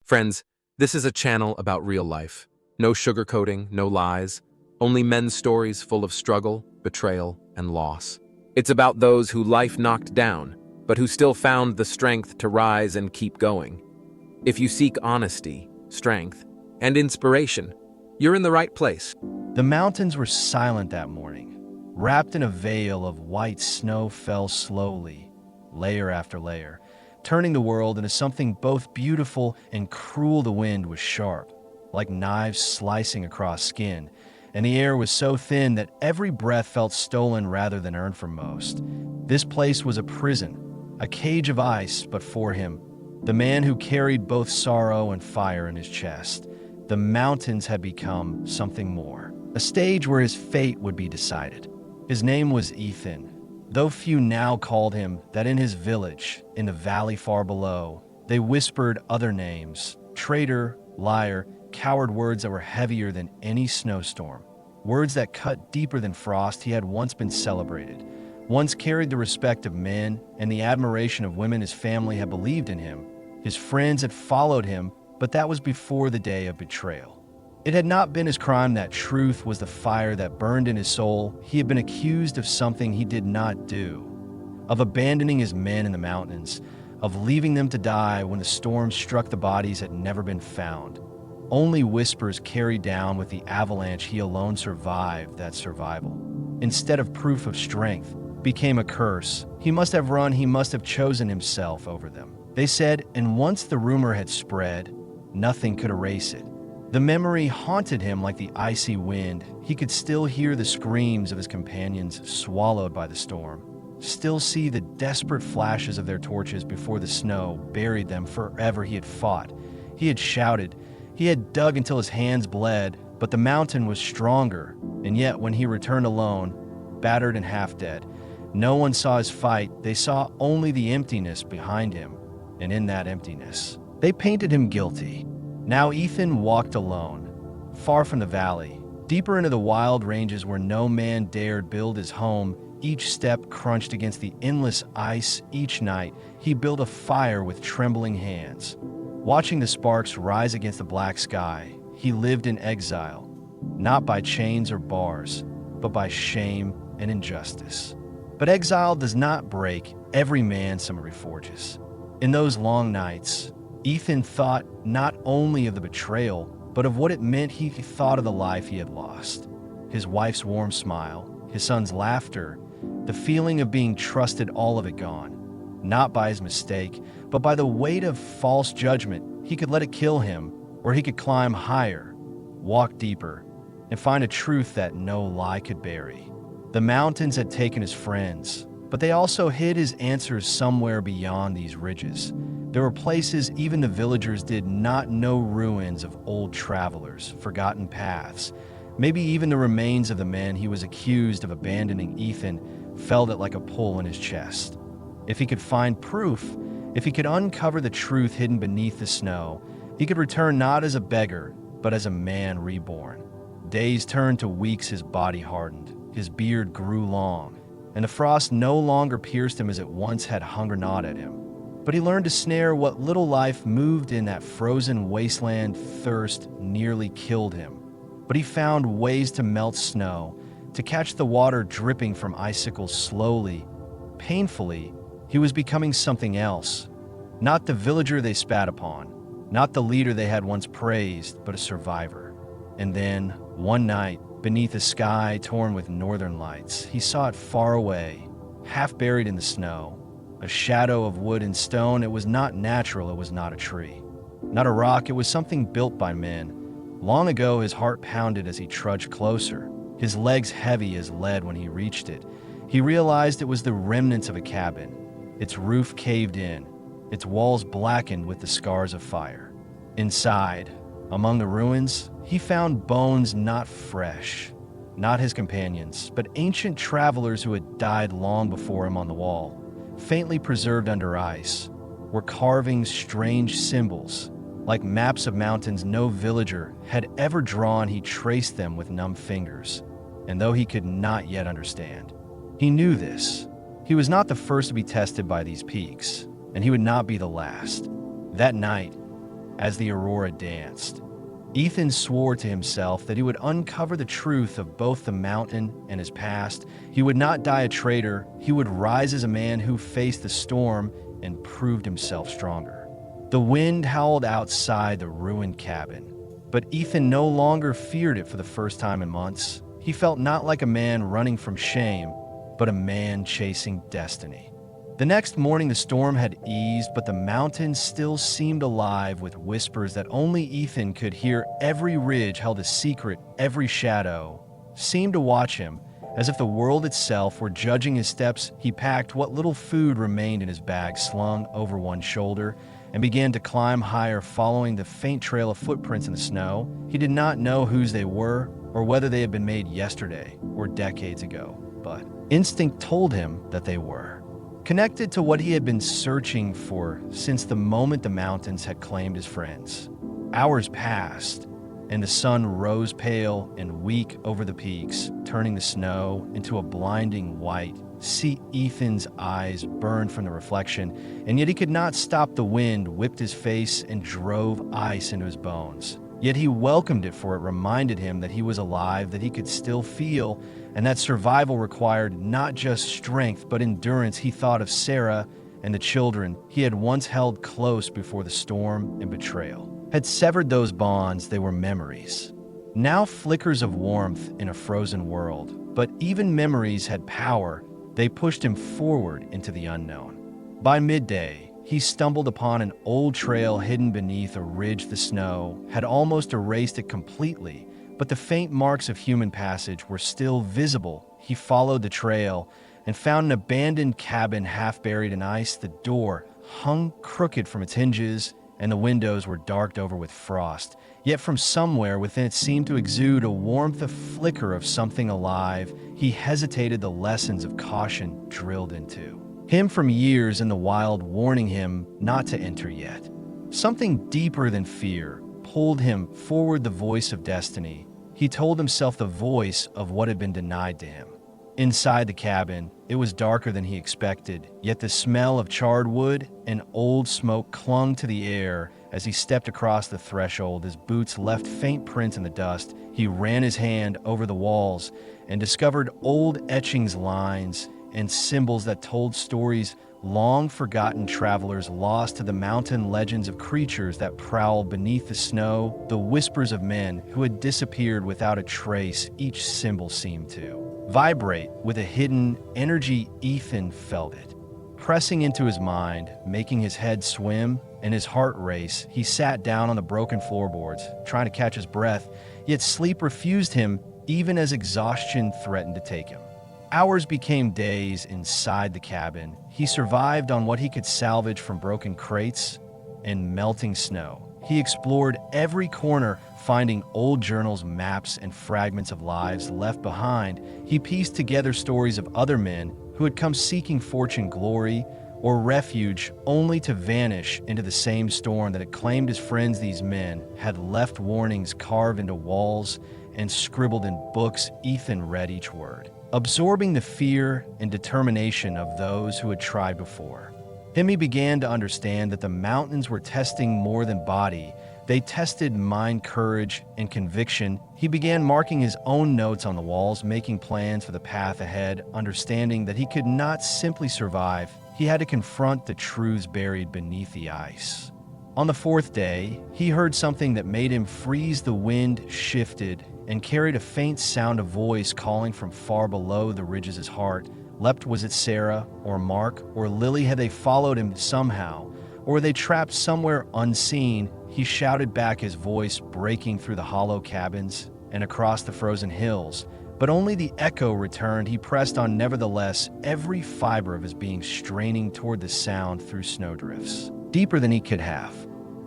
Friends, this is a channel about real life. No sugarcoating, no lies, only men's stories full of struggle, betrayal, and loss. It's about those who life knocked down, but who still found the strength to rise and keep going. If you seek honesty, strength, and inspiration, you're in the right place. The mountains were silent that morning. Wrapped in a veil of white snow fell slowly, layer after layer, turning the world into something both beautiful and cruel. The wind was sharp, like knives slicing across skin, and the air was so thin that every breath felt stolen rather than earned for most. This place was a prison, a cage of ice, but for him, the man who carried both sorrow and fire in his chest, the mountains had become something more, a stage where his fate would be decided. His name was Ethan, though few now called him that. In his village, in the valley far below, they whispered other names: traitor, liar, coward, words that were heavier than any snowstorm, words that cut deeper than frost. He had once been celebrated, once carried the respect of men and the admiration of women. His family had believed in him, his friends had followed him, but that was before the day of betrayal. It had not been his crime. That truth was the fire that burned in his soul. He had been accused of something he did not do, of abandoning his men in the mountains, of leaving them to die when the storm struck. The bodies had never been found. Only whispers carried down with the avalanche. He alone survived that survival. Instead of proof of strength, became a curse. He must have run, he must have chosen himself over them, they said, and once the rumor had spread, nothing could erase it. The memory haunted him like the icy wind. He could still hear the screams of his companions swallowed by the storm, still see the desperate flashes of their torches before the snow buried them forever. He had fought, he had shouted, he had dug until his hands bled, but the mountain was stronger. And yet when he returned alone, battered and half dead, no one saw his fight. They saw only the emptiness behind him, and in that emptiness, they painted him guilty. Now Ethan walked alone, far from the valley, deeper into the wild ranges where no man dared build his home. Each step crunched against the endless ice. Each night, he built a fire with trembling hands. Watching the sparks rise against the black sky, he lived in exile, not by chains or bars, but by shame and injustice. But exile does not break every man some reforges. In those long nights, Ethan thought not only of the betrayal, but of what it meant. He thought of the life he had lost, his wife's warm smile, his son's laughter, the feeling of being trusted, all of it gone, not by his mistake, but by the weight of false judgment. He could let it kill him, or he could climb higher, walk deeper, and find a truth that no lie could bury. The mountains had taken his friends, but they also hid his answers somewhere beyond these ridges. There were places even the villagers did not know, ruins of old travelers, forgotten paths, maybe even the remains of the men he was accused of abandoning. Ethan felt it like a pull in his chest. If he could find proof, if he could uncover the truth hidden beneath the snow, he could return not as a beggar, but as a man reborn. Days turned to weeks, his body hardened, his beard grew long, and the frost no longer pierced him as it once had hunger gnawed at him. But he learned to snare what little life moved in that frozen wasteland. Thirst nearly killed him, but he found ways to melt snow, to catch the water dripping from icicles. Slowly, painfully, he was becoming something else. Not the villager they spat upon, not the leader they had once praised, but a survivor. And then, one night, beneath a sky torn with northern lights, he saw it far away, half buried in the snow. A shadow of wood and stone. It was not natural, it was not a tree, not a rock, it was something built by men. Long ago, his heart pounded as he trudged closer, his legs heavy as lead. When he reached it, he realized it was the remnants of a cabin, its roof caved in, its walls blackened with the scars of fire. Inside, among the ruins, he found bones, not fresh, not his companions, but ancient travelers who had died long before him. On the wall, faintly preserved under ice, were carvings, strange symbols, like maps of mountains no villager had ever drawn. He traced them with numb fingers, and though he could not yet understand, he knew this. He was not the first to be tested by these peaks, and he would not be the last. That night, as the aurora danced. Ethan swore to himself that he would uncover the truth of both the mountain and his past. He would not die a traitor. He would rise as a man who faced the storm and proved himself stronger. The wind howled outside the ruined cabin, but Ethan no longer feared it for the first time in months. He felt not like a man running from shame, but a man chasing destiny. The next morning, the storm had eased, but the mountains still seemed alive with whispers that only Ethan could hear. Every ridge held a secret, every shadow seemed to watch him, as if the world itself were judging his steps. He packed what little food remained in his bag, slung over one shoulder, and began to climb higher, following the faint trail of footprints in the snow. He did not know whose they were, or whether they had been made yesterday or decades ago, but instinct told him that they were connected to what he had been searching for since the moment the mountains had claimed his friends. Hours passed, and the sun rose pale and weak over the peaks, turning the snow into a blinding white. See, Ethan's eyes burned from the reflection, and yet he could not stop. The wind whipped his face and drove ice into his bones. Yet he welcomed it, for it reminded him that he was alive, that he could still feel, and that survival required not just strength but endurance. He thought of Sarah and the children he had once held close before the storm and betrayal had severed those bonds. They were memories, now flickers of warmth in a frozen world. But even memories had power. They pushed him forward into the unknown. By midday, he stumbled upon an old trail hidden beneath a ridge. The snow had almost erased it completely, but the faint marks of human passage were still visible. He followed the trail and found an abandoned cabin half buried in ice. The door hung crooked from its hinges, and the windows were darked over with frost. Yet from somewhere within it seemed to exude a warmth, a flicker of something alive. He hesitated, the lessons of caution drilled into him from years in the wild, warning him not to enter yet. Something deeper than fear pulled him forward, the voice of destiny. He told himself, the voice of what had been denied to him. Inside the cabin, it was darker than he expected, yet the smell of charred wood and old smoke clung to the air. As he stepped across the threshold, his boots left faint prints in the dust. He ran his hand over the walls and discovered old etchings, lines, and symbols that told stories, long forgotten travelers lost to the mountain, legends of creatures that prowled beneath the snow, the whispers of men who had disappeared without a trace. Each symbol seemed to vibrate with a hidden energy. Ethan felt it pressing into his mind, making his head swim and his heart race. He sat down on the broken floorboards, trying to catch his breath, yet sleep refused him, even as exhaustion threatened to take him. Hours became days inside the cabin. He survived on what he could salvage from broken crates and melting snow. He explored every corner, finding old journals, maps, and fragments of lives left behind. He pieced together stories of other men who had come seeking fortune, glory, or refuge, only to vanish into the same storm that had claimed his friends. These men had left warnings carved into walls and scribbled in books. Ethan read each word, absorbing the fear and determination of those who had tried before him. He began to understand that the mountains were testing more than body. They tested mind, courage, and conviction. He began marking his own notes on the walls, making plans for the path ahead, understanding that he could not simply survive. He had to confront the truths buried beneath the ice. On the fourth day, he heard something that made him freeze. The wind shifted and carried a faint sound, a voice calling from far below the ridges. His heart leapt. Was it Sarah or Mark or Lily? Had they followed him somehow, or were they trapped somewhere unseen? He shouted back, his voice breaking through the hollow cabins and across the frozen hills, but only the echo returned. He pressed on nevertheless, every fiber of his being straining toward the sound through snowdrifts deeper than he could have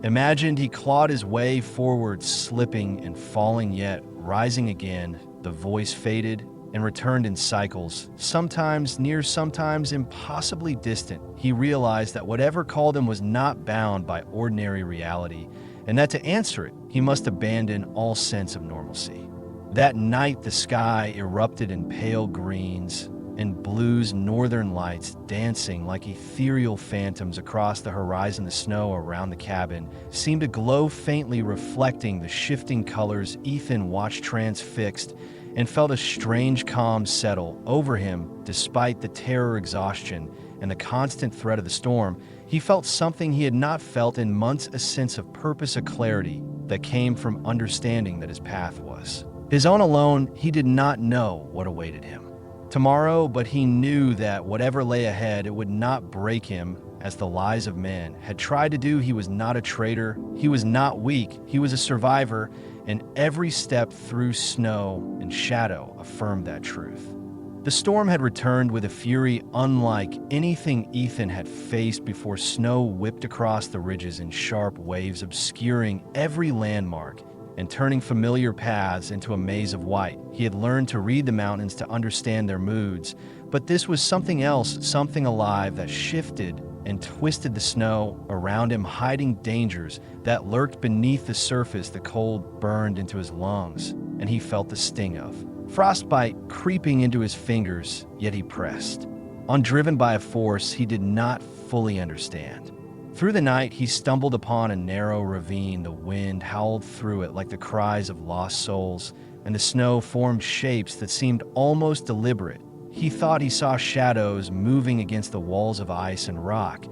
imagined. He clawed his way forward, slipping and falling, yet rising again. The voice faded and returned in cycles, sometimes near, sometimes impossibly distant. He realized that whatever called him was not bound by ordinary reality, and that to answer it, he must abandon all sense of normalcy. That night, the sky erupted in pale greens, and blue's northern lights dancing like ethereal phantoms across the horizon. The snow around the cabin seemed to glow faintly, reflecting the shifting colors. Ethan watched transfixed and felt a strange calm settle over him. Despite the terror, exhaustion, and the constant threat of the storm, he felt something he had not felt in months, a sense of purpose, a clarity that came from understanding that his path was his own alone. He did not know what awaited him tomorrow, but he knew that whatever lay ahead, it would not break him as the lies of men had tried to do. He was not a traitor. He was not weak. He was a survivor, and every step through snow and shadow affirmed that truth. The storm had returned with a fury unlike anything Ethan had faced before. Snow whipped across the ridges in sharp waves, obscuring every landmark and turning familiar paths into a maze of white. He had learned to read the mountains, to understand their moods, but this was something else, something alive that shifted and twisted the snow around him, hiding dangers that lurked beneath the surface. The cold burned into his lungs, and he felt the sting of frostbite creeping into his fingers, yet he pressed on, driven by a force he did not fully understand. Through the night, he stumbled upon a narrow ravine. The wind howled through it like the cries of lost souls, and the snow formed shapes that seemed almost deliberate. He thought he saw shadows moving against the walls of ice and rock,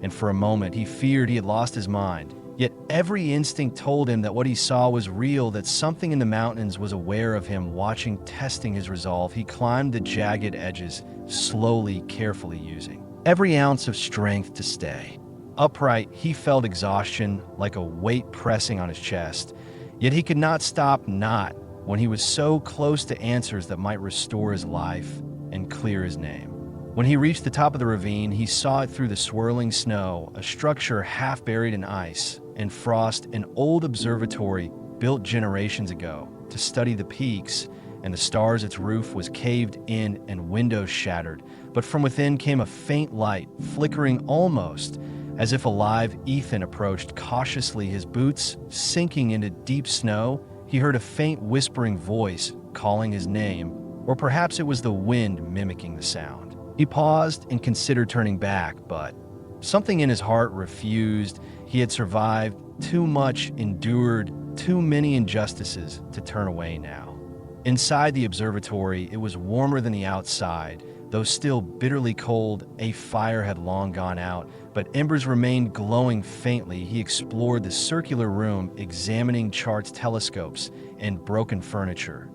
and for a moment he feared he had lost his mind. Yet every instinct told him that what he saw was real, that something in the mountains was aware of him, watching, testing his resolve. He climbed the jagged edges, slowly, carefully, using every ounce of strength to stay upright. He felt exhaustion like a weight pressing on his chest, yet he could not stop, not when he was so close to answers that might restore his life and clear his name. When he reached the top of the ravine, he saw it through the swirling snow, a structure half buried in ice and frost, an old observatory built generations ago to study the peaks and the stars. Its roof was caved in and windows shattered, but from within came a faint light, flickering almost as if alive. Ethan approached cautiously, his boots sinking into deep snow. He heard a faint whispering voice calling his name, or perhaps it was the wind mimicking the sound. He paused and considered turning back, but something in his heart refused. He had survived too much, endured too many injustices to turn away now. Inside the observatory, it was warmer than the outside. Though still bitterly cold, a fire had long gone out, but embers remained glowing faintly. He explored the circular room, examining charts, telescopes, and broken furniture.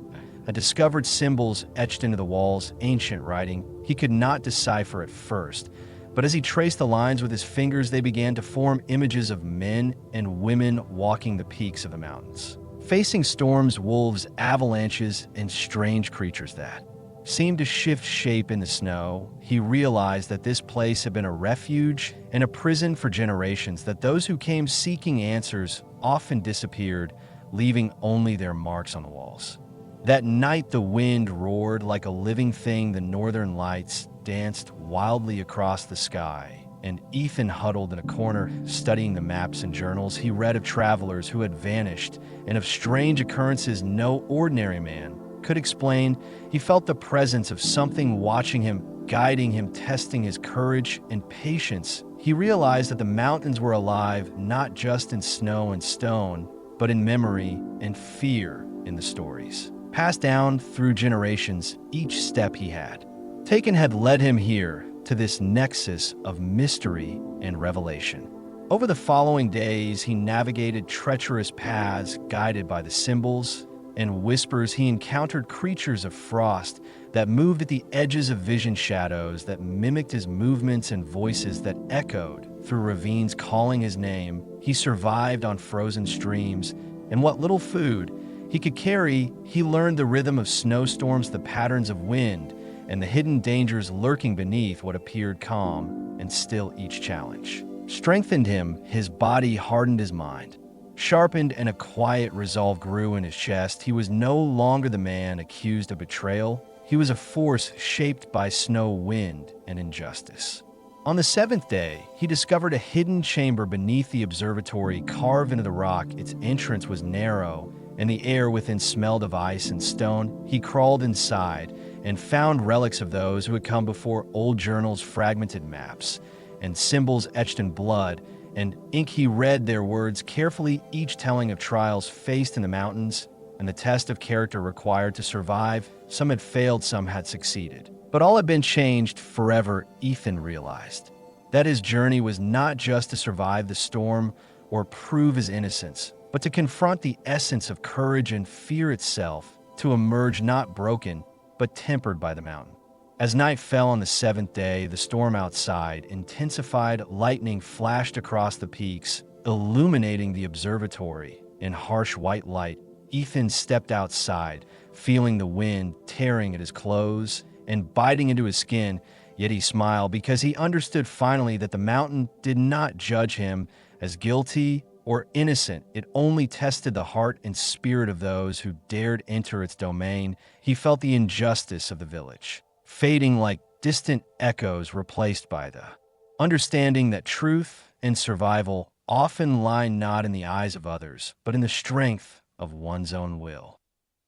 Discovered symbols etched into the walls, ancient writing. He could not decipher at first, but as he traced the lines with his fingers, they began to form images of men and women walking the peaks of the mountains, facing storms, wolves, avalanches, and strange creatures that seemed to shift shape in the snow. He realized that this place had been a refuge and a prison for generations, that those who came seeking answers often disappeared, leaving only their marks on the walls. That night, the wind roared like a living thing. The northern lights danced wildly across the sky, and Ethan huddled in a corner, studying the maps and journals. He read of travelers who had vanished and of strange occurrences no ordinary man could explain. He felt the presence of something watching him, guiding him, testing his courage and patience. He realized that the mountains were alive, not just in snow and stone, but in memory and fear in the stories passed down through generations. Each step he had taken had led him here, to this nexus of mystery and revelation. Over the following days, he navigated treacherous paths, guided by the symbols and whispers. He encountered creatures of frost that moved at the edges of vision, shadows that mimicked his movements, and voices that echoed through ravines calling his name. He survived on frozen streams, and what little food he could carry. He learned the rhythm of snowstorms, the patterns of wind, and the hidden dangers lurking beneath what appeared calm and still. Each challenge strengthened him, his body hardened, his mind sharpened, and a quiet resolve grew in his chest. He was no longer the man accused of betrayal. He was a force shaped by snow, wind, and injustice. On the seventh day, he discovered a hidden chamber beneath the observatory, carved into the rock. Its entrance was narrow, and the air within smelled of ice and stone. He crawled inside, and found relics of those who had come before, old journals, fragmented maps, and symbols etched in blood and ink. He read their words carefully, each telling of trials faced in the mountains and the test of character required to survive. Some had failed, some had succeeded. But all had been changed forever. Ethan realized that his journey was not just to survive the storm or prove his innocence, but to confront the essence of courage and fear itself, to emerge not broken, but tempered by the mountain. As night fell on the seventh day, the storm outside intensified. Lightning flashed across the peaks, illuminating the observatory in harsh white light. Ethan stepped outside, feeling the wind tearing at his clothes and biting into his skin, yet he smiled because he understood finally that the mountain did not judge him as guilty or innocent. It only tested the heart and spirit of those who dared enter its domain. He felt the injustice of the village, fading like distant echoes replaced by the understanding that truth and survival often lie not in the eyes of others, but in the strength of one's own will.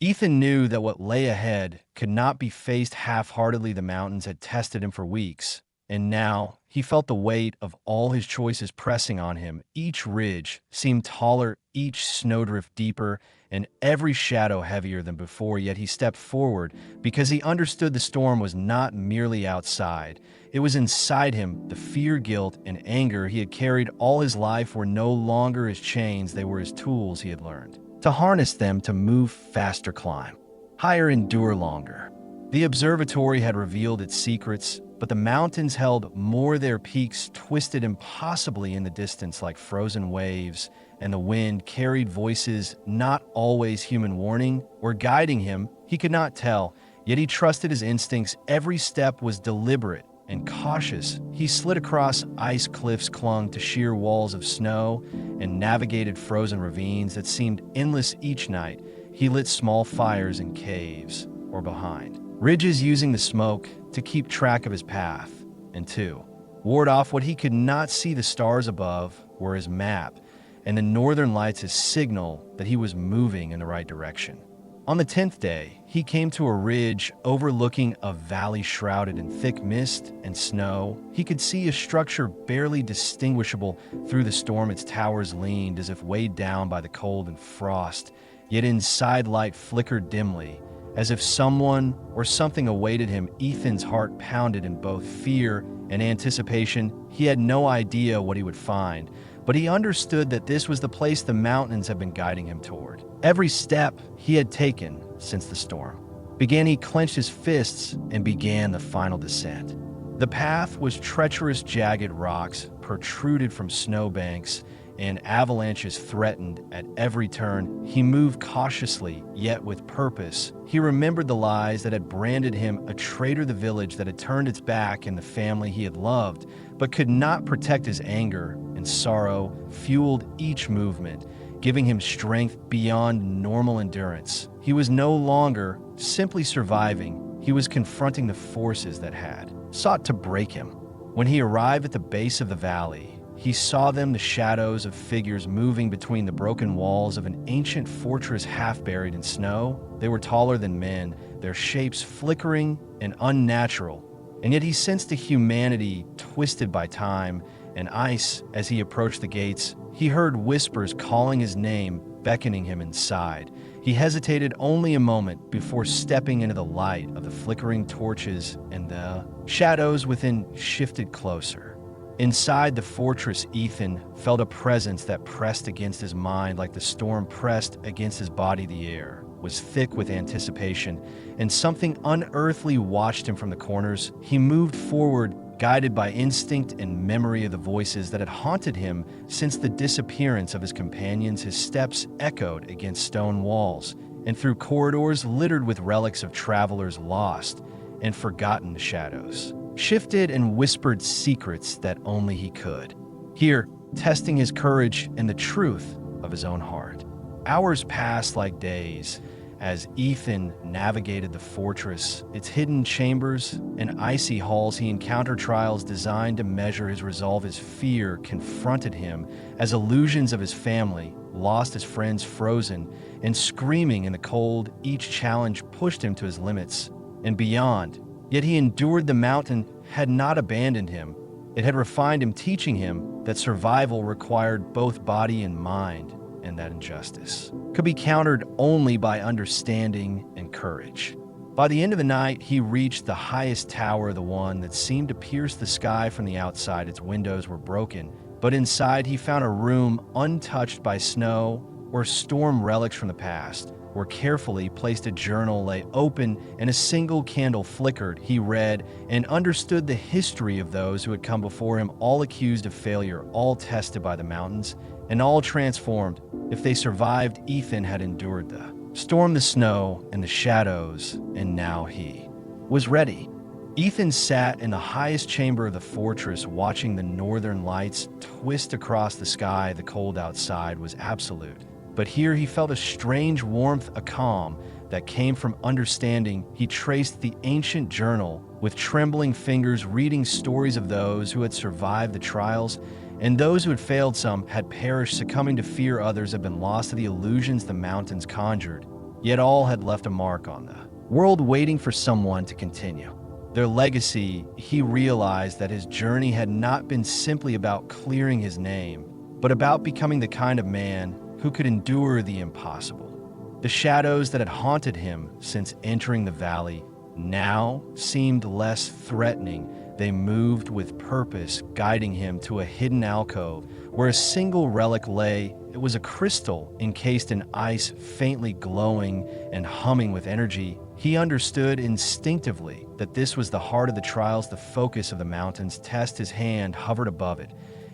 Ethan knew that what lay ahead could not be faced half-heartedly. The mountains had tested him for weeks, and now he felt the weight of all his choices pressing on him. Each ridge seemed taller, each snowdrift deeper, and every shadow heavier than before. Yet he stepped forward because he understood the storm was not merely outside. It was inside him. The fear, guilt, and anger he had carried all his life were no longer his chains. They were his tools. He had learned to harness them to move faster, climb higher, endure longer. The observatory had revealed its secrets, but the mountains held more. Their peaks twisted impossibly in the distance like frozen waves, and the wind carried voices not always human, warning or guiding him. He could not tell, yet he trusted his instincts. Every step was deliberate and cautious. He slid across ice cliffs, clung to sheer walls of snow, and navigated frozen ravines that seemed endless. Each night, he lit small fires in caves or behind ridges, using the smoke to keep track of his path and to ward off what he could not see. The stars above were his map, and the northern lights his signal that he was moving in the right direction. On the 10th day, he came to a ridge overlooking a valley shrouded in thick mist and snow. He could see a structure barely distinguishable through the storm. Its towers leaned as if weighed down by the cold and frost, yet inside light flickered dimly, as if someone or something awaited him. Ethan's heart pounded in both fear and anticipation. He had no idea what he would find, but he understood that this was the place the mountains had been guiding him toward. Every step he had taken since the storm began, he clenched his fists and began the final descent. The path was treacherous. Jagged rocks protruded from snowbanks, and avalanches threatened at every turn. He moved cautiously, yet with purpose. He remembered the lies that had branded him a traitor, the village that had turned its back, and the family he had loved, but could not protect. His anger and sorrow fueled each movement, giving him strength beyond normal endurance. He was no longer simply surviving. He was confronting the forces that had sought to break him. When he arrived at the base of the valley, he saw them, the shadows of figures moving between the broken walls of an ancient fortress half buried in snow. They were taller than men, their shapes flickering and unnatural, and yet he sensed a humanity twisted by time and ice. As he approached the gates, he heard whispers calling his name, beckoning him inside. He hesitated only a moment before stepping into the light of the flickering torches, and the shadows within shifted closer. Inside the fortress, Ethan felt a presence that pressed against his mind like the storm pressed against his body. The air was thick with anticipation, and something unearthly watched him from the corners. He moved forward, guided by instinct and memory of the voices that had haunted him since the disappearance of his companions. His steps echoed against stone walls and through corridors littered with relics of travelers lost and forgotten. The shadows shifted and whispered secrets that only he could hear, testing his courage and the truth of his own heart. Hours passed like days as Ethan navigated the fortress, its hidden chambers and icy halls. He encountered trials designed to measure his resolve. His fear confronted him as illusions of his family lost, his friends frozen and screaming in the cold. Each challenge pushed him to his limits, and beyond. Yet he endured. The mountain had not abandoned him. It had refined him, teaching him that survival required both body and mind, and that injustice could be countered only by understanding and courage. By the end of the night, he reached the highest tower, the one that seemed to pierce the sky from the outside. Its windows were broken, but inside he found a room untouched by snow or storm relics from the past, where carefully placed a journal lay open and a single candle flickered. He read and understood the history of those who had come before him, all accused of failure, all tested by the mountains, and all transformed. If they survived, Ethan had endured the storm, the snow, and the shadows, and now he was ready. Ethan sat in the highest chamber of the fortress, watching the northern lights twist across the sky. The cold outside was absolute, but here he felt a strange warmth, a calm that came from understanding. He traced the ancient journal with trembling fingers, reading stories of those who had survived the trials and those who had failed. Some had perished, succumbing to fear. Others had been lost to the illusions the mountains conjured. Yet all had left a mark on the world, waiting for someone to continue their legacy. He realized that his journey had not been simply about clearing his name, but about becoming the kind of man who could endure the impossible. The shadows that had haunted him since entering the valley now seemed less threatening. They moved with purpose, guiding him to a hidden alcove where a single relic lay. It was a crystal encased in ice, faintly glowing and humming with energy. He understood instinctively that this was the heart of the trials, the focus of the mountain's test. His hand hovered above it,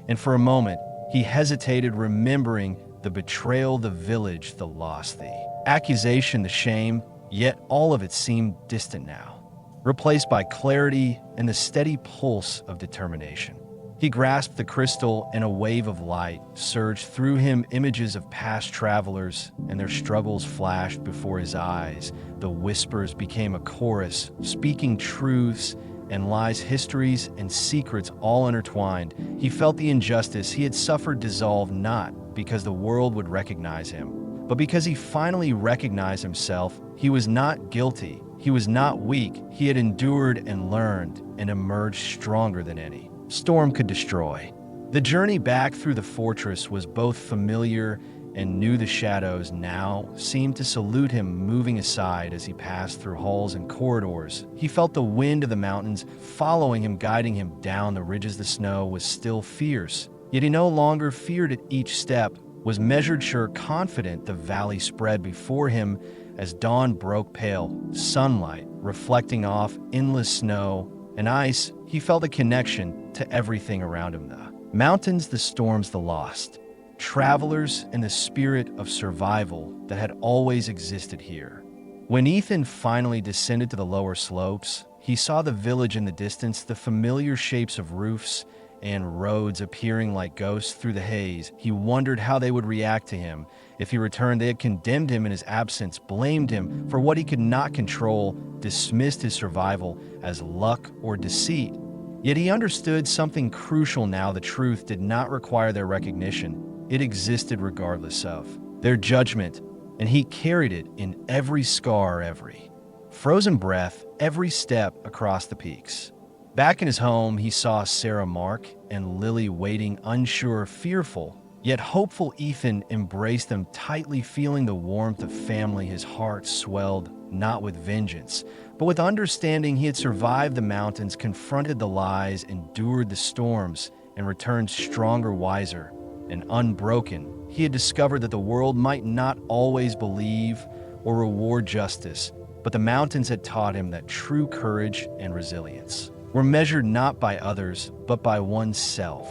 and for a moment he hesitated, remembering the betrayal, the village, the loss, the accusation, the shame. Yet all of it seemed distant now, replaced by clarity and the steady pulse of determination. He grasped the crystal, and a wave of light surged through him. Images of past travelers and their struggles flashed before his eyes. The whispers became a chorus, speaking truths and lies, histories and secrets all intertwined. He felt the injustice he had suffered dissolve, not because the world would recognize him, but because he finally recognized himself. He was not guilty. He was not weak. He had endured and learned and emerged stronger than any storm could destroy. The journey back through the fortress was both familiar and new. The shadows now seemed to salute him, moving aside as he passed through halls and corridors. He felt the wind of the mountains following him, guiding him down the ridges. The snow was still fierce, yet he no longer feared it. Each step was measured, sure, confident. The valley spread before him as dawn broke, pale sunlight reflecting off endless snow and ice. He felt a connection to everything around him: the mountains, the storms, the lost travelers, and the spirit of survival that had always existed here. When Ethan finally descended to the lower slopes, he saw the village in the distance, the familiar shapes of roofs and roads appearing like ghosts through the haze. He wondered how they would react to him if he returned. They had condemned him in his absence, blamed him for what he could not control, dismissed his survival as luck or deceit. Yet he understood something crucial now: the truth did not require their recognition. It existed regardless of their judgment, and he carried it in every scar, every frozen breath, every step across the peaks. Back in his home, he saw Sarah, Mark, and Lily waiting, unsure, fearful, yet hopeful. Ethan embraced them tightly, feeling the warmth of family. His heart swelled, not with vengeance, but with understanding. He had survived the mountains, confronted the lies, endured the storms, and returned stronger, wiser, and unbroken. He had discovered that the world might not always believe or reward justice, but the mountains had taught him that true courage and resilience were measured not by others, but by oneself.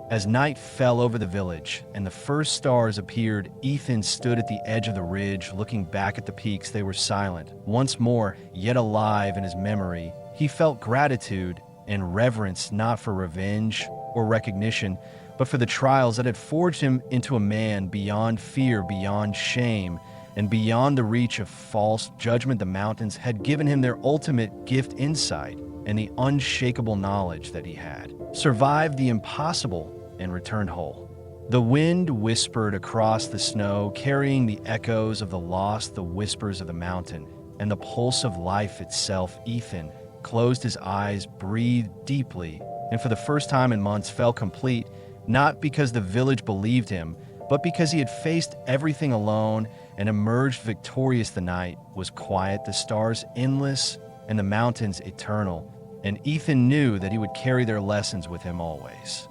As night fell over the village and the first stars appeared, Ethan stood at the edge of the ridge, looking back at the peaks. They were silent, once more, yet alive in his memory. He felt gratitude and reverence, not for revenge or recognition, but for the trials that had forged him into a man beyond fear, beyond shame, and beyond the reach of false judgment. The mountains had given him their ultimate gift: insight and the unshakable knowledge that he had survived the impossible and returned whole. The wind whispered across the snow, carrying the echoes of the lost, the whispers of the mountain. and the pulse of life itself, Ethan closed his eyes, breathed deeply, and for the first time in months felt complete, not because the village believed him, but because he had faced everything alone and emerged victorious. The night was quiet, the stars endless, and the mountains eternal, and Ethan knew that he would carry their lessons with him always.